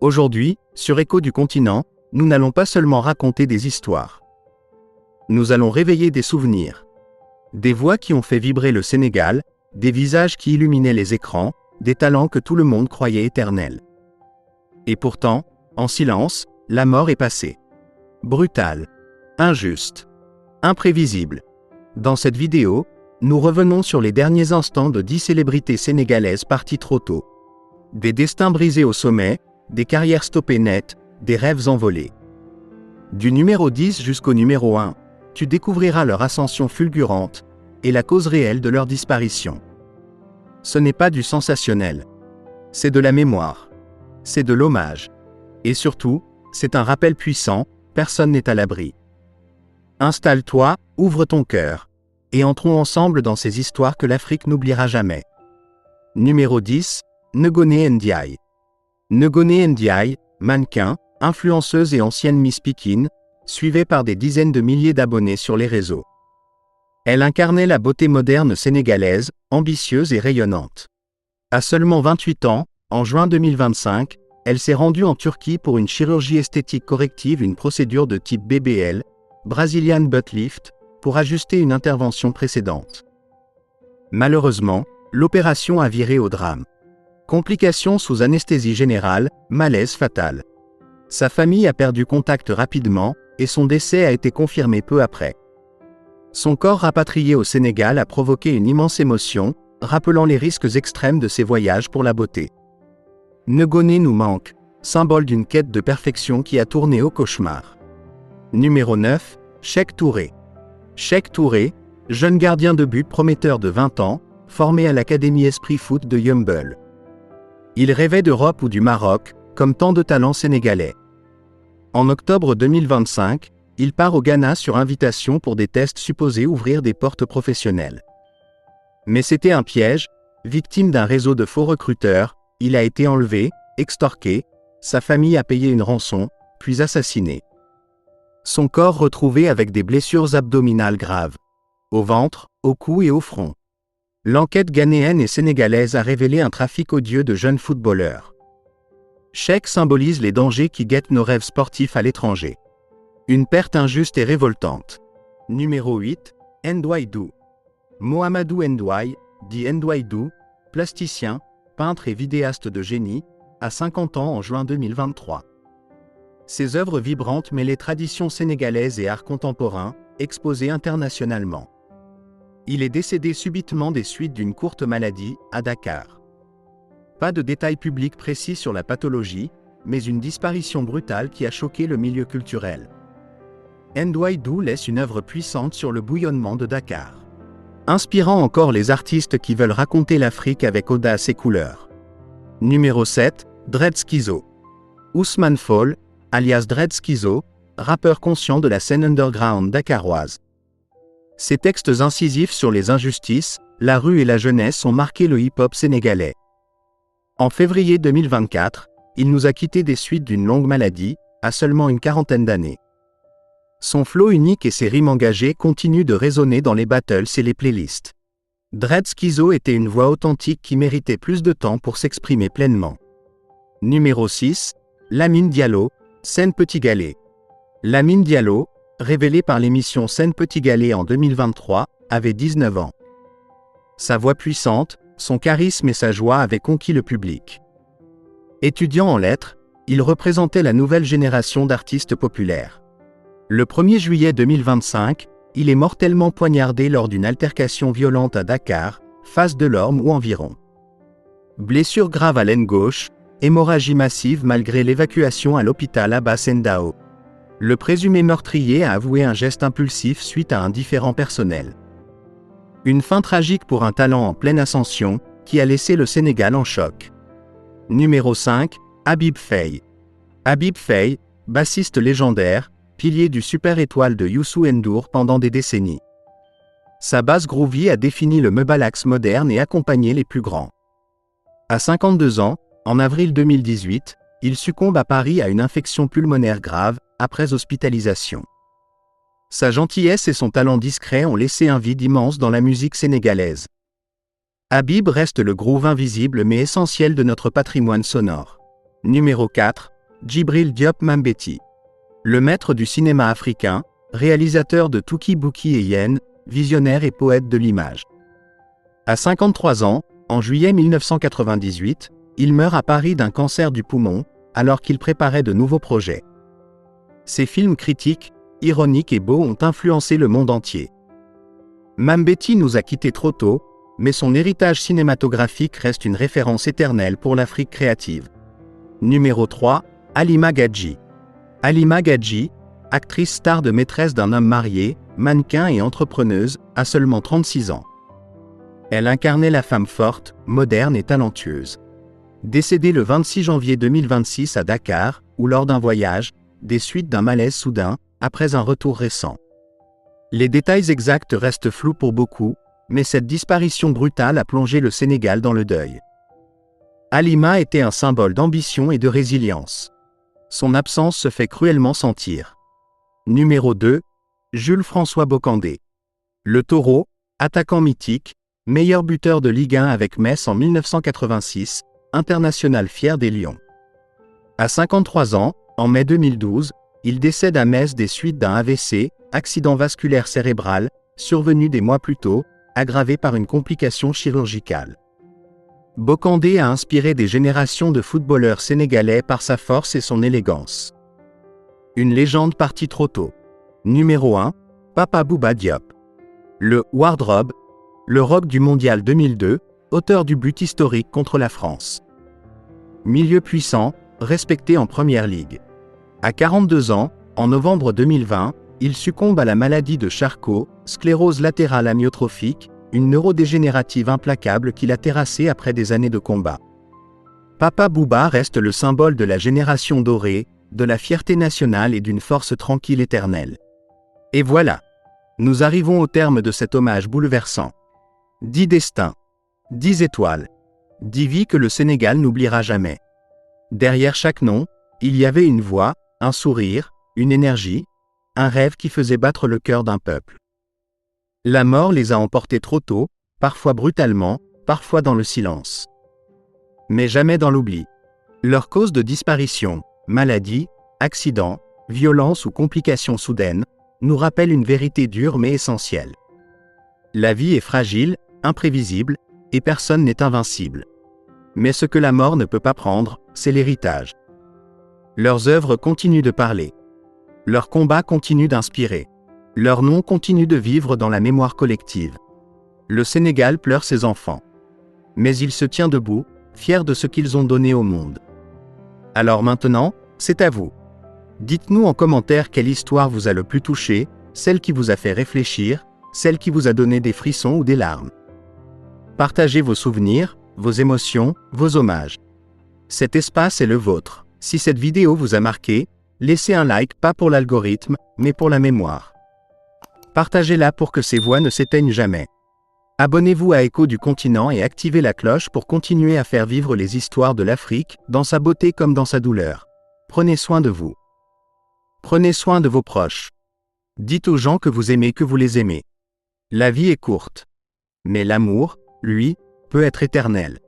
Aujourd'hui, sur Écho du continent, nous n'allons pas seulement raconter des histoires. Nous allons réveiller des souvenirs. Des voix qui ont fait vibrer le Sénégal, des visages qui illuminaient les écrans, des talents que tout le monde croyait éternels. Et pourtant, en silence, la mort est passée. Brutale, injuste, imprévisible. Dans cette vidéo, nous revenons sur les derniers instants de 10 célébrités sénégalaises parties trop tôt. Des destins brisés au sommet, des carrières stoppées net, des rêves envolés. Du numéro 10 jusqu'au numéro 1, tu découvriras leur ascension fulgurante et la cause réelle de leur disparition. Ce n'est pas du sensationnel. C'est de la mémoire. C'est de l'hommage. Et surtout, c'est un rappel puissant, personne n'est à l'abri. Installe-toi, ouvre ton cœur, et entrons ensemble dans ces histoires que l'Afrique n'oubliera jamais. Numéro 10, Ngoné Ndiaye. Ngoné Ndiaye, mannequin, influenceuse et ancienne Miss Pikine, suivie par des dizaines de milliers d'abonnés sur les réseaux. Elle incarnait la beauté moderne sénégalaise, ambitieuse et rayonnante. À seulement 28 ans, en juin 2025, elle s'est rendue en Turquie pour une chirurgie esthétique corrective, une procédure de type BBL, Brazilian Butt Lift, pour ajuster une intervention précédente. Malheureusement, l'opération a viré au drame. Complications sous anesthésie générale, malaise fatal. Sa famille a perdu contact rapidement, et son décès a été confirmé peu après. Son corps rapatrié au Sénégal a provoqué une immense émotion, rappelant les risques extrêmes de ses voyages pour la beauté. Ngoné nous manque, symbole d'une quête de perfection qui a tourné au cauchemar. Numéro 9, Cheikh Touré. Cheikh Touré, jeune gardien de but prometteur de 20 ans, formé à l'Académie Esprit Foot de Yeumbeul. Il rêvait d'Europe ou du Maroc, comme tant de talents sénégalais. En octobre 2025, il part au Ghana sur invitation pour des tests supposés ouvrir des portes professionnelles. Mais c'était un piège, victime d'un réseau de faux recruteurs, il a été enlevé, extorqué, sa famille a payé une rançon, puis assassiné. Son corps retrouvé avec des blessures abdominales graves. Au ventre, au cou et au front. L'enquête ghanéenne et sénégalaise a révélé un trafic odieux de jeunes footballeurs. Cheikh symbolise les dangers qui guettent nos rêves sportifs à l'étranger. Une perte injuste et révoltante. Numéro 8, Ndoye Dou. Mohamedou Ndoye, dit Ndoye Dou, plasticien, peintre et vidéaste de génie, a 50 ans en juin 2023. Ses œuvres vibrantes mêlent traditions sénégalaises et art contemporain, exposées internationalement. Il est décédé subitement des suites d'une courte maladie, à Dakar. Pas de détails publics précis sur la pathologie, mais une disparition brutale qui a choqué le milieu culturel. Ndoye Dou laisse une œuvre puissante sur le bouillonnement de Dakar. Inspirant encore les artistes qui veulent raconter l'Afrique avec audace et couleur. Numéro 7, Dred Schizo. Ousmane Fall, alias Dred Schizo, rappeur conscient de la scène underground dakaroise. Ses textes incisifs sur les injustices, la rue et la jeunesse ont marqué le hip-hop sénégalais. En février 2024, il nous a quittés des suites d'une longue maladie, à seulement une quarantaine d'années. Son flow unique et ses rimes engagées continuent de résonner dans les battles et les playlists. Dred Schizo était une voix authentique qui méritait plus de temps pour s'exprimer pleinement. Numéro 6, Lamine Diallo, Sen Petit Gallé. Lamine Diallo, révélé par l'émission Sen Petit Gallé en 2023, avait 19 ans. Sa voix puissante, son charisme et sa joie avaient conquis le public. Étudiant en lettres, il représentait la nouvelle génération d'artistes populaires. Le 1er juillet 2025, il est mortellement poignardé lors d'une altercation violente à Dakar, face de l'Orme ou environ. Blessure grave à l'aine gauche, hémorragie massive malgré l'évacuation à l'hôpital Abbas Ndao. Le présumé meurtrier a avoué un geste impulsif suite à un différend personnel. Une fin tragique pour un talent en pleine ascension, qui a laissé le Sénégal en choc. Numéro 5, Habib Faye. Habib Faye, bassiste légendaire, pilier du Super Étoile de Youssou N'Dour pendant des décennies. Sa basse groovy a défini le mbalax moderne et accompagné les plus grands. À 52 ans, en avril 2018, il succombe à Paris à une infection pulmonaire grave, après hospitalisation. Sa gentillesse et son talent discret ont laissé un vide immense dans la musique sénégalaise. Habib reste le groove invisible mais essentiel de notre patrimoine sonore. Numéro 4, Djibril Diop Mambéty. Le maître du cinéma africain, réalisateur de Touki Bouki et Yen, visionnaire et poète de l'image. À 53 ans, en juillet 1998, il meurt à Paris d'un cancer du poumon, alors qu'il préparait de nouveaux projets. Ses films critiques, ironiques et beaux ont influencé le monde entier. Mambéty nous a quittés trop tôt, mais son héritage cinématographique reste une référence éternelle pour l'Afrique créative. Numéro 3, Halima Gadji. Halima Gadji, actrice star de Maîtresse d'un homme marié, mannequin et entrepreneuse, a seulement 36 ans. Elle incarnait la femme forte, moderne et talentueuse. Décédée le 26 janvier 2026 à Dakar, ou lors d'un voyage, des suites d'un malaise soudain, après un retour récent. Les détails exacts restent flous pour beaucoup, mais cette disparition brutale a plongé le Sénégal dans le deuil. Halima était un symbole d'ambition et de résilience. Son absence se fait cruellement sentir. Numéro 2, Jules François Bocandé. Le Taureau, attaquant mythique, meilleur buteur de Ligue 1 avec Metz en 1986, international fier des Lions. À 53 ans, en mai 2012, il décède à Metz des suites d'un AVC, accident vasculaire cérébral, survenu des mois plus tôt, aggravé par une complication chirurgicale. Bocandé a inspiré des générations de footballeurs sénégalais par sa force et son élégance. Une légende partie trop tôt. Numéro 1, Papa Bouba Diop. Le Wardrobe, le rock du mondial 2002, auteur du but historique contre la France. Milieu puissant, respecté en première ligue. À 42 ans, en novembre 2020, il succombe à la maladie de Charcot, sclérose latérale amyotrophique, une neurodégénérative implacable qui l'a terrassé après des années de combat. Papa Bouba reste le symbole de la génération dorée, de la fierté nationale et d'une force tranquille éternelle. Et voilà. Nous arrivons au terme de cet hommage bouleversant. 10 destins. 10 étoiles. 10 vies que le Sénégal n'oubliera jamais. Derrière chaque nom, il y avait une voix, un sourire, une énergie, un rêve qui faisait battre le cœur d'un peuple. La mort les a emportés trop tôt, parfois brutalement, parfois dans le silence. Mais jamais dans l'oubli. Leur cause de disparition, maladie, accident, violence ou complications soudaines, nous rappelle une vérité dure mais essentielle. La vie est fragile, imprévisible, et personne n'est invincible. Mais ce que la mort ne peut pas prendre, c'est l'héritage. Leurs œuvres continuent de parler. Leurs combats continuent d'inspirer. Leur nom continue de vivre dans la mémoire collective. Le Sénégal pleure ses enfants. Mais il se tient debout, fier de ce qu'ils ont donné au monde. Alors maintenant, c'est à vous. Dites-nous en commentaire quelle histoire vous a le plus touché, celle qui vous a fait réfléchir, celle qui vous a donné des frissons ou des larmes. Partagez vos souvenirs, vos émotions, vos hommages. Cet espace est le vôtre. Si cette vidéo vous a marqué, laissez un like pas pour l'algorithme, mais pour la mémoire. Partagez-la pour que ces voix ne s'éteignent jamais. Abonnez-vous à Écho du continent et activez la cloche pour continuer à faire vivre les histoires de l'Afrique, dans sa beauté comme dans sa douleur. Prenez soin de vous. Prenez soin de vos proches. Dites aux gens que vous aimez que vous les aimez. La vie est courte. Mais l'amour, lui, peut être éternel.